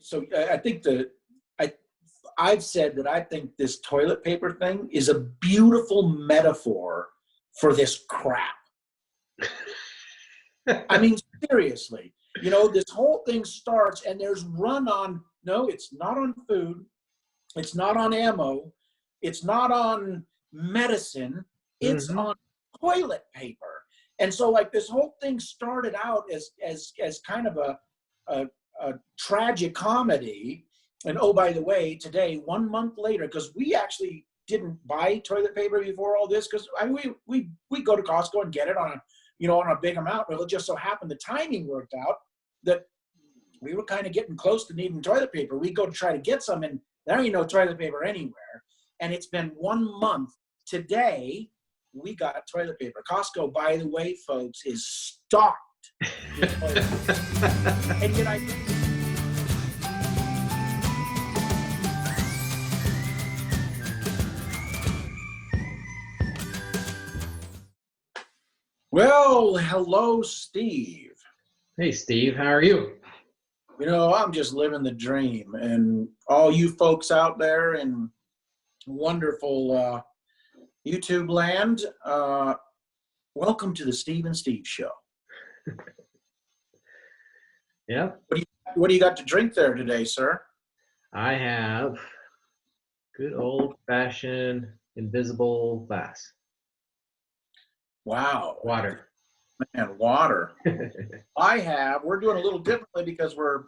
So I think I've said that I think this toilet paper thing is a beautiful metaphor for this crap. I mean, seriously, this whole thing starts and there's run on, no, it's not on food. It's not on ammo. It's not on medicine. It's on toilet paper. And so like this whole thing started out as kind of a tragic comedy. And oh, by the way, today, 1 month later, because we actually didn't buy toilet paper before all this, because we go to Costco and get it on a big amount. But it just so happened the timing worked out that we were kind of getting close to needing toilet paper. We go to try to get some, and there ain't no toilet paper anywhere. And it's been 1 month. Today, we got toilet paper. Costco, by the way, folks, is stocked with toilet paper. And yet Well, hello, Steve. Hey, Steve, how are you? I'm just living the dream. And all you folks out there in wonderful YouTube land, welcome to the Steve and Steve Show. Yeah. What do you got to drink there today, sir? I have good old-fashioned invisible glass. Wow. Water. Man, water. We're doing a little differently because we're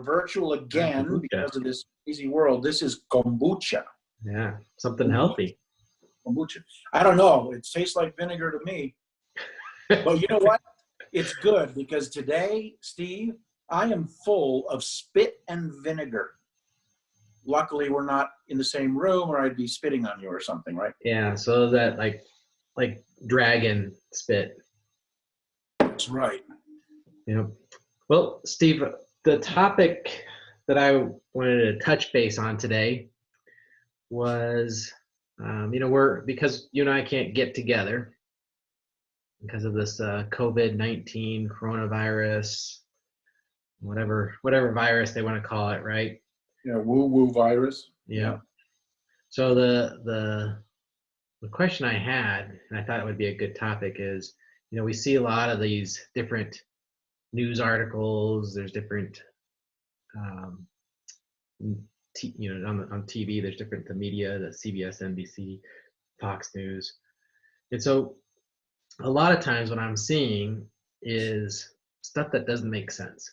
virtual again Kombucha. because of this crazy world. This is kombucha. Yeah, something healthy. Kombucha. I don't know. It tastes like vinegar to me. But you know what? It's good because today, Steve, I am full of spit and vinegar. Luckily, we're not in the same room or I'd be spitting on you or something, right? Yeah, so that like dragon spit. That's right. Yeah. Well, Steve, the topic that I wanted to touch base on today was, because you and I can't get together because of this COVID-19 coronavirus, whatever virus they want to call it, right? Yeah, woo-woo virus. Yeah. So the question I had, and I thought it would be a good topic, is, we see a lot of these different news articles. There's different, on TV, there's different, the media, the CBS, NBC, Fox News. And so a lot of times what I'm seeing is stuff that doesn't make sense.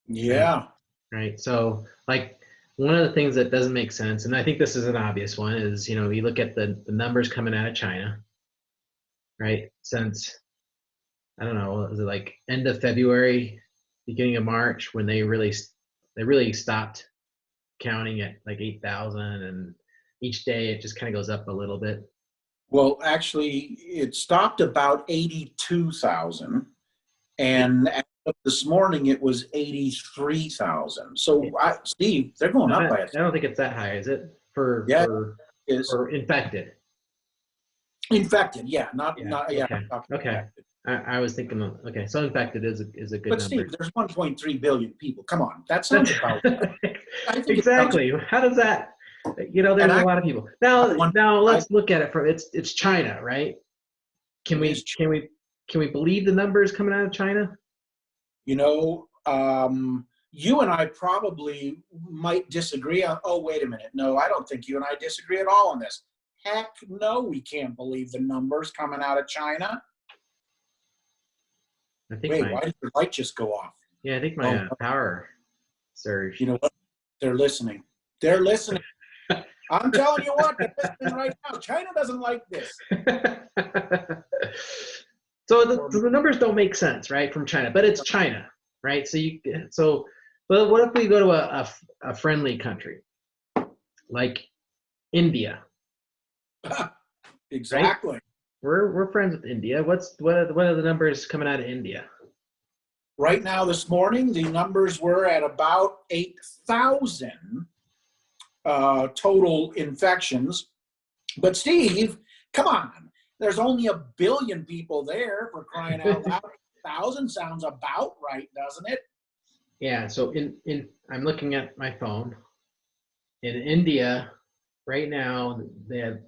Yeah. Right. So like one of the things that doesn't make sense, and I think this is an obvious one, is, you look at the numbers coming out of China, right? Since, I don't know, was it like end of February, beginning of March, when they really stopped counting at like 8,000, and each day it just kind of goes up a little bit. Well, actually, it stopped about 82,000, and as of this morning it was 83,000. So, Steve, they're going up by it. I don't think it's that high, is it? For infected. Infected, yeah, Okay. Infected. I was thinking, okay, so infected is a good but number. Steve, there's 1.3 billion people. Come on, that sounds about right. Exactly. How does that? There's a lot of people. Now let's look at it from it's China, right? Can we believe the numbers coming out of China? You and I probably might disagree on. Oh, wait a minute. No, I don't think you and I disagree at all on this. Heck no, we can't believe the numbers coming out of China. Why did the light just go off? Yeah, I think my power surged. You know what? They're listening. I'm telling you what, they're listening right now. China doesn't like this. So the numbers don't make sense, right, from China, but it's China, right? But what if we go to a friendly country like India? Exactly. Right? We're friends with India. What are the numbers coming out of India? Right now, this morning, the numbers were at about 8,000 total infections. But Steve, come on. There's only 1 billion people there, for crying out loud. 1,000 sounds about right, doesn't it? Yeah, so I'm looking at my phone. In India, right now, they have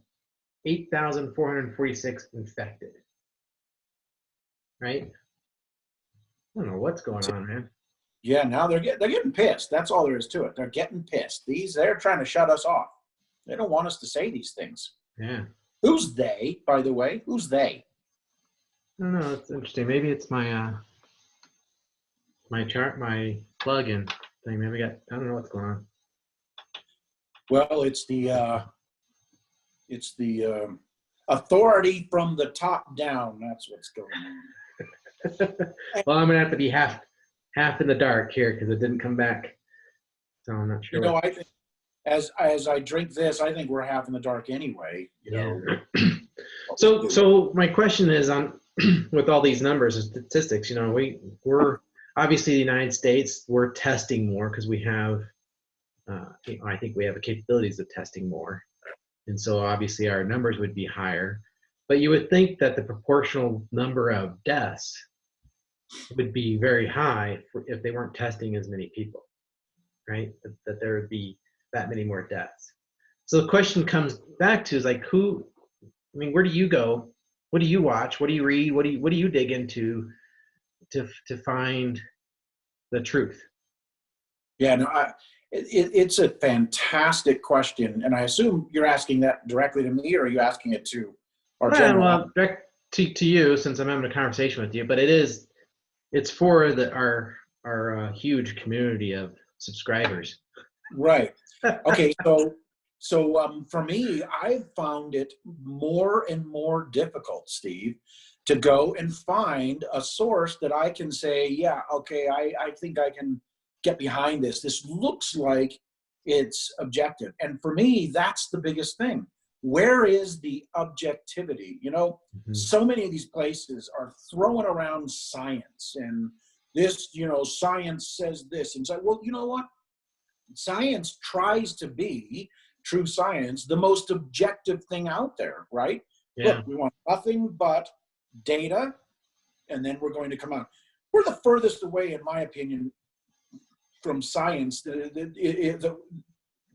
8,446 infected, right? I don't know what's going on, man. Yeah, now they're getting pissed. That's all there is to it. They're getting pissed. They're trying to shut us off. They don't want us to say these things. Yeah. Who's they, by the way? Who's they? I don't know. It's interesting. Maybe it's my plug-in thing. Maybe I don't know what's going on. Well, it's the authority from the top down. That's what's going on. Well, I'm gonna have to be half in the dark here because it didn't come back. So I'm not sure. You know, I think as I drink this, I think we're half in the dark anyway. You know. So my question is on with all these numbers and statistics. You know, we're obviously the United States. We're testing more because we have. I think we have the capabilities of testing more, and so obviously our numbers would be higher. But you would think that the proportional number of deaths would be very high if they weren't testing as many people, right? That there would be that many more deaths. So the question comes back to is like who? I mean, where do you go? What do you watch? What do you read? What do you dig into to find the truth? Yeah, no, it's a fantastic question, and I assume you're asking that directly to me, or are you asking it to our general? Well, direct to you since I'm having a conversation with you, but it's for our huge community of subscribers. Right. Okay. So for me, I've found it more and more difficult, Steve, to go and find a source that I can say, yeah, okay, I think I can get behind this. This looks like it's objective. And for me, that's the biggest thing. Where is the objectivity? You know, so many of these places are throwing around science and this, you know, science says this. And so, well, you know what? Science tries to be, true science, the most objective thing out there, right? Yeah. Look, we want nothing but data, and then we're going to come out. We're the furthest away, in my opinion, from science that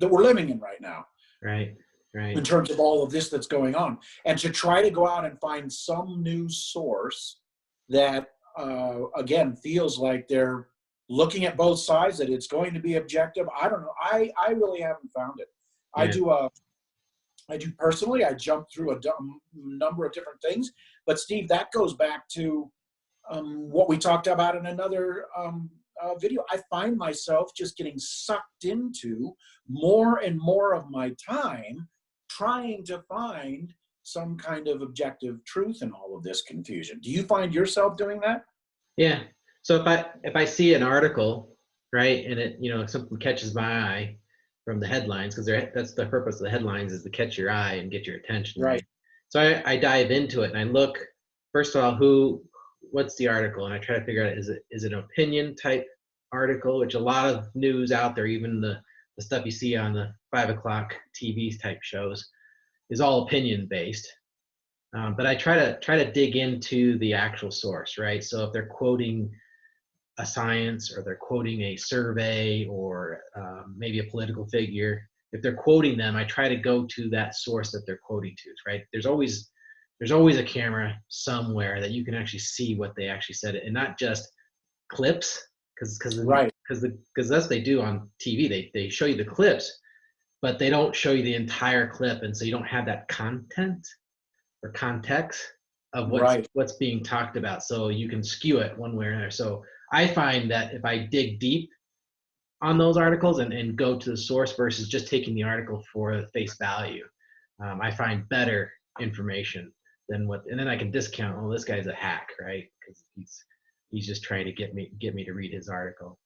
we're living in right now. Right. In terms of all of this that's going on. And to try to go out and find some news source that, again, feels like they're looking at both sides, that it's going to be objective. I don't know. I really haven't found it. Yeah. I do personally, I jump through a number of different things. But Steve, that goes back to what we talked about in another video. I find myself just getting sucked into more and more of my time trying to find some kind of objective truth in all of this confusion. Do you find yourself doing that? Yeah. So if I see an article, right, and it, you know, something catches my eye from the headlines, because that's the purpose of the headlines, is to catch your eye and get your attention. Right. So I dive into it and I look, first of all, what's the article, and I try to figure out is it an opinion type article, which a lot of news out there, even the stuff you see on the 5 o'clock TV type shows, is all opinion based. But I try to dig into the actual source, right? So if they're quoting a science, or they're quoting a survey, or maybe a political figure, if they're quoting them, I try to go to that source that they're quoting to, right? There's always a camera somewhere that you can actually see what they actually said, and not just clips, because that's what they do on TV. They show you the clips, but they don't show you the entire clip, and so you don't have that content or context of what's being talked about. So you can skew it one way or another. So I find that if I dig deep on those articles and go to the source versus just taking the article for face value, I find better information than and then I can discount, oh, this guy's a hack, right? Because he's just trying to get me to read his article.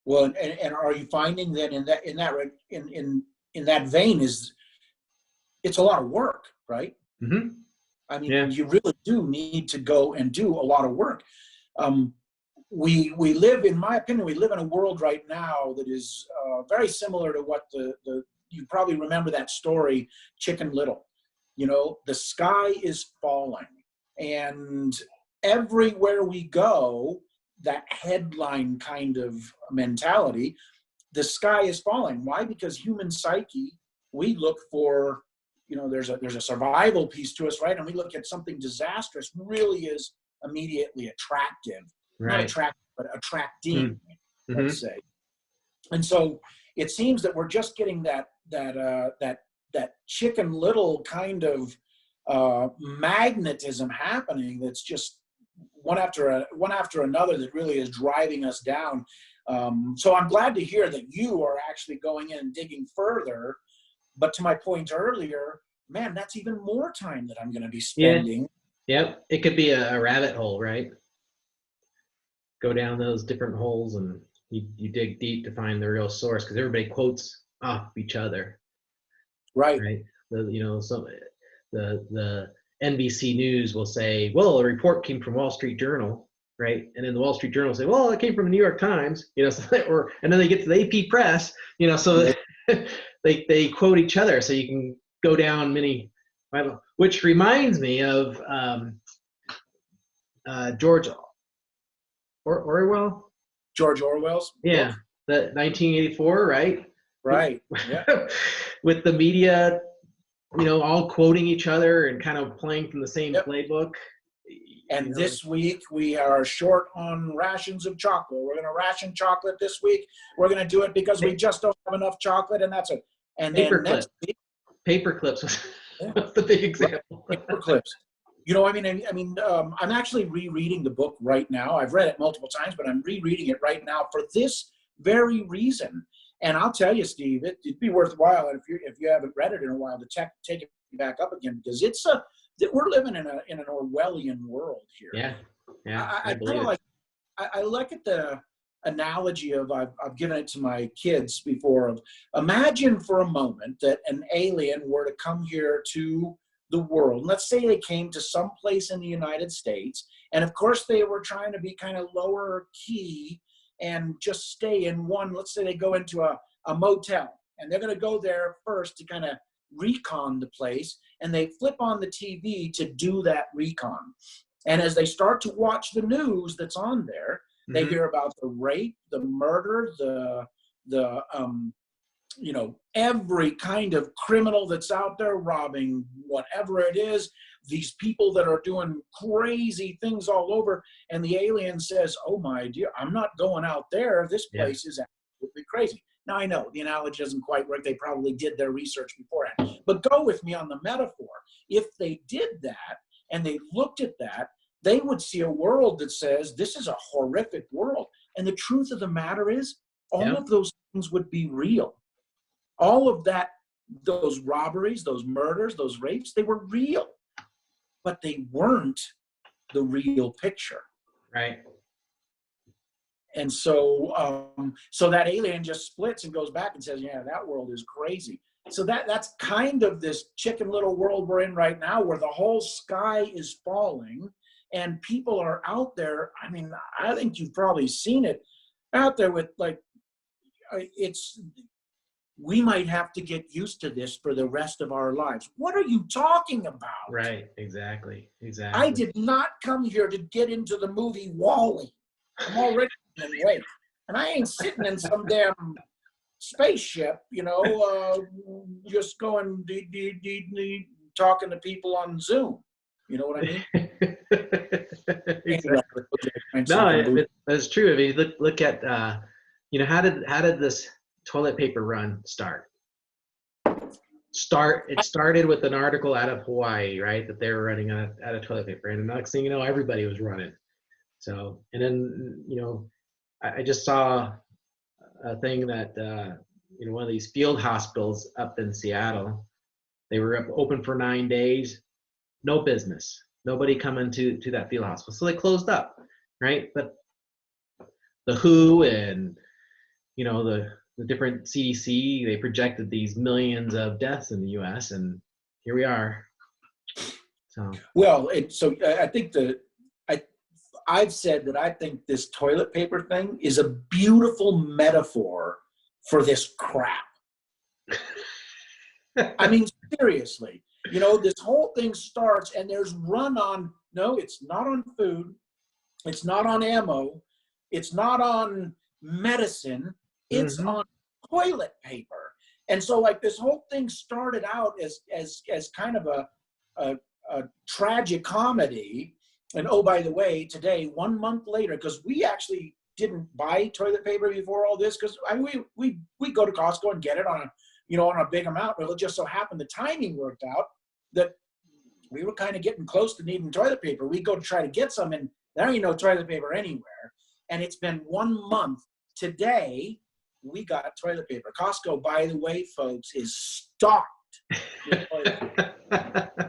Well, and are you finding that in that vein it's a lot of work, right? Mm-hmm. I mean, You really do need to go and do a lot of work. We live, in my opinion, we live in a world right now that is very similar to what you probably remember that story, Chicken Little. You know, the sky is falling, and everywhere we go, that headline kind of mentality, the sky is falling. Why? Because human psyche, we look for, there's a survival piece to us, right? And we look at something disastrous really is immediately attractive, not Right. attractive, but attracting, Mm-hmm. let's say. And so it seems that we're just getting that Chicken Little kind of magnetism happening. That's just one after another that really is driving us down. So I'm glad to hear that you are actually going in and digging further. But to my point earlier, man, that's even more time that I'm going to be spending. Yeah. Yep. It could be a rabbit hole, right? Go down those different holes and you dig deep to find the real source, because everybody quotes off each other. Right. Right. The NBC News will say, well, a report came from Wall Street Journal, right? And then the Wall Street Journal will say, well, it came from the New York Times, and then they get to the AP Press, so they quote each other, so you can go down many, which reminds me of George Orwell. George Orwell's Yeah, book. the 1984, right? Right. Yeah. With the media, all quoting each other and kind of playing from the same playbook. And this week we are short on rations of chocolate. We're going to ration chocolate this week. We're going to do it because we just don't have enough chocolate, and that's it. And then next week, paper clips was the big example. Paper clips. I'm actually rereading the book right now. I've read it multiple times, but I'm rereading it right now for this very reason. And I'll tell you, Steve, it'd be worthwhile if you haven't read it in a while to take it back up again, because we're living in an Orwellian world here. Yeah. I like at the analogy of, I've given it to my kids before, of imagine for a moment that an alien were to come here to the world. Let's say they came to some place in the United States, and of course they were trying to be kind of lower key and just stay in one. Let's say they go into a motel, and they're going to go there first to kind of recon the place, and they flip on the TV to do that recon. And as they start to watch the news that's on there, they hear about the rape, the murder, every kind of criminal that's out there robbing whatever it is, these people that are doing crazy things all over. And the alien says, oh my dear, I'm not going out there. This place is absolutely crazy. Now, I know the analogy doesn't quite work. They probably did their research beforehand. But go with me on the metaphor. If they did that and they looked at that, they would see a world that says, this is a horrific world. And the truth of the matter is, all of those things would be real. All of that, those robberies, those murders, those rapes, they were real. But they weren't the real picture. Right. And so so that alien just splits and goes back and says, yeah, that world is crazy. So that's kind of this Chicken Little world we're in right now, where the whole sky is falling and people are out there. I mean, I think you've probably seen it out there with, like, we might have to get used to this for the rest of our lives. What are you talking about? Right, exactly. I did not come here to get into the movie WALL-E. I'm already in wait. And I ain't sitting in some damn spaceship, just going talking to people on Zoom. You know what I mean? Exactly. No, that's true. I mean, look at how did this toilet paper run start? It started with an article out of Hawaii, right? That they were running out of toilet paper, and the next thing you know, everybody was running. So, and then I just saw a thing that one of these field hospitals up in Seattle, they were open for 9 days, no business, nobody coming to that field hospital, so they closed up, right? But the WHO and the different CDC, they projected these millions of deaths in the U.S., and here we are. So I think I've said that I think this toilet paper thing is a beautiful metaphor for this crap. I mean, seriously, this whole thing starts and there's run on, no, it's not on food, it's not on ammo, it's not on medicine, it's Mhm. on toilet paper. And so like this whole thing started out as kind of a tragic comedy. And oh, by the way, today, 1 month later, because we actually didn't buy toilet paper before all this, because I mean, we go to Costco and get it on a big amount. But it just so happened the timing worked out that we were kind of getting close to needing toilet paper. We go to try to get some, and there ain't no toilet paper anywhere. And it's been 1 month. Today, we got toilet paper. Costco, by the way, folks, is stocked with toilet paper.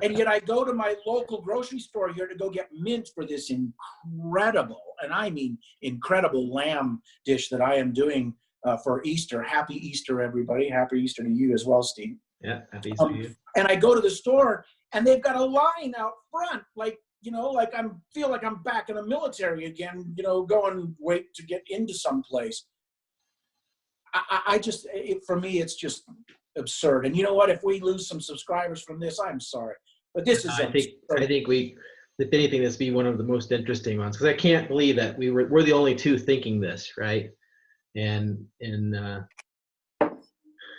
And yet I go to my local grocery store here to go get mint for this incredible, and I mean incredible, lamb dish that I am doing for Easter. Happy Easter, everybody. Happy Easter to you as well, Steve. Yeah, happy Easter to you. And I go to the store, and they've got a line out front, like, like feel like I'm back in the military again, going wait to get into some place. I just, for me, it's just absurd. And you know what? If we lose some subscribers from this, I'm sorry, but this is. I think we, if anything, this be one of the most interesting ones, because I can't believe that we're the only two thinking this, right? And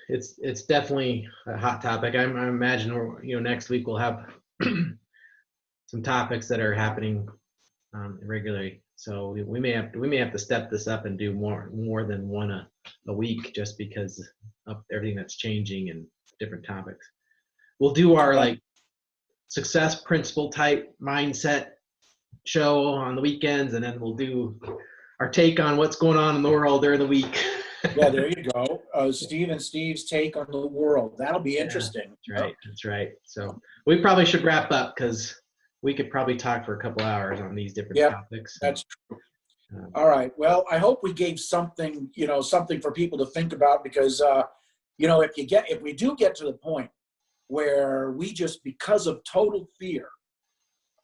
it's definitely a hot topic. I imagine next week we'll have some topics that are happening regularly. So we may have to step this up and do more than one a week, just because of everything that's changing and different topics. We'll do our like success principle type mindset show on the weekends, and then we'll do our take on what's going on in the world during the week. Yeah, there you go. Steve and Steve's take on the world. That'll be interesting. Yeah, that's right. So we probably should wrap up, because we could probably talk for a couple hours on these different topics. That's true. All right. Well, I hope we gave something, something for people to think about, because, if we do get to the point where we just, because of total fear,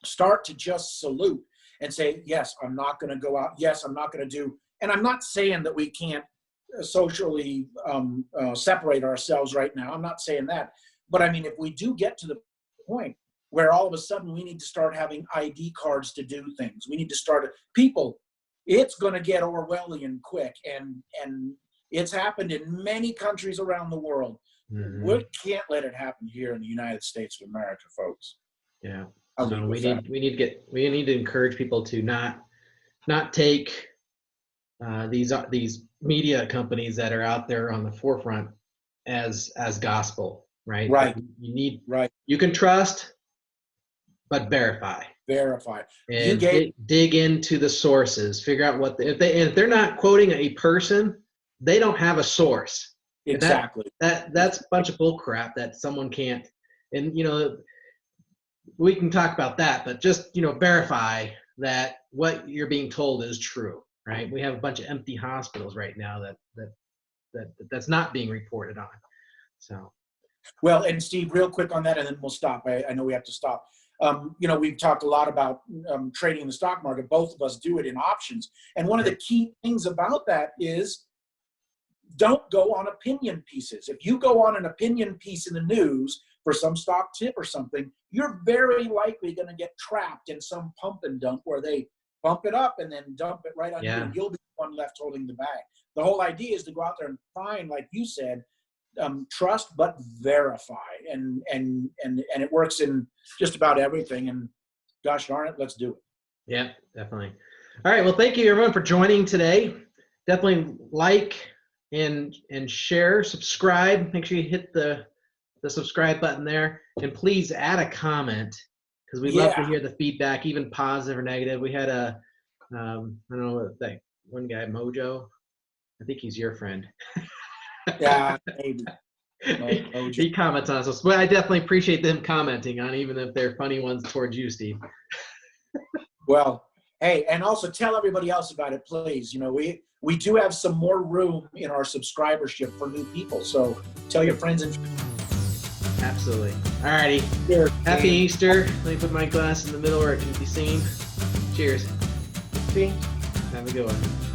start to just salute and say, yes, I'm not going to go out. Yes, I'm not going to do. And I'm not saying that we can't socially separate ourselves right now. I'm not saying that. But I mean, if we do get to the point where all of a sudden we need to start having ID cards to do things, we need to start people. It's going to get Orwellian quick, and it's happened in many countries around the world. Mm-hmm. We can't let it happen here in the United States of America, folks. Yeah. So we need to encourage people to not take these media companies that are out there on the forefront as gospel, right? Right. You can trust, but verify. And dig into the sources. Figure out if they're not quoting a person, they don't have a source. Exactly. That's a bunch of bull crap that someone can't. And we can talk about that, but just verify that what you're being told is true, right? We have a bunch of empty hospitals right now that's not being reported on. So. Well, and Steve, real quick on that, and then we'll stop. I know we have to stop. We've talked a lot about trading in the stock market. Both of us do it in options. And one of the key things about that is don't go on opinion pieces. If you go on an opinion piece in the news for some stock tip or something, you're very likely going to get trapped in some pump and dump where they bump it up and then dump it right on you, and you'll be the one left holding the bag. The whole idea is to go out there and find, like you said, trust but verify, and it works in just about everything. And gosh darn it, let's do it. Yeah, definitely. All right, well, thank you everyone for joining today. Definitely like and share, subscribe. Make sure you hit the subscribe button there, and please add a comment, because we love to hear the feedback, even positive or negative. We had I don't know, that one guy, Mojo. I think he's your friend. Yeah, maybe. He comments on us, but I definitely appreciate them commenting on, even if they're funny ones towards you, Steve. Well, hey, and also tell everybody else about it, please. We do have some more room in our subscribership for new people, so tell your friends and. Absolutely. All righty. Cheers. Happy Easter. Let me put my glass in the middle where it can be seen. Cheers. See? Have a good one.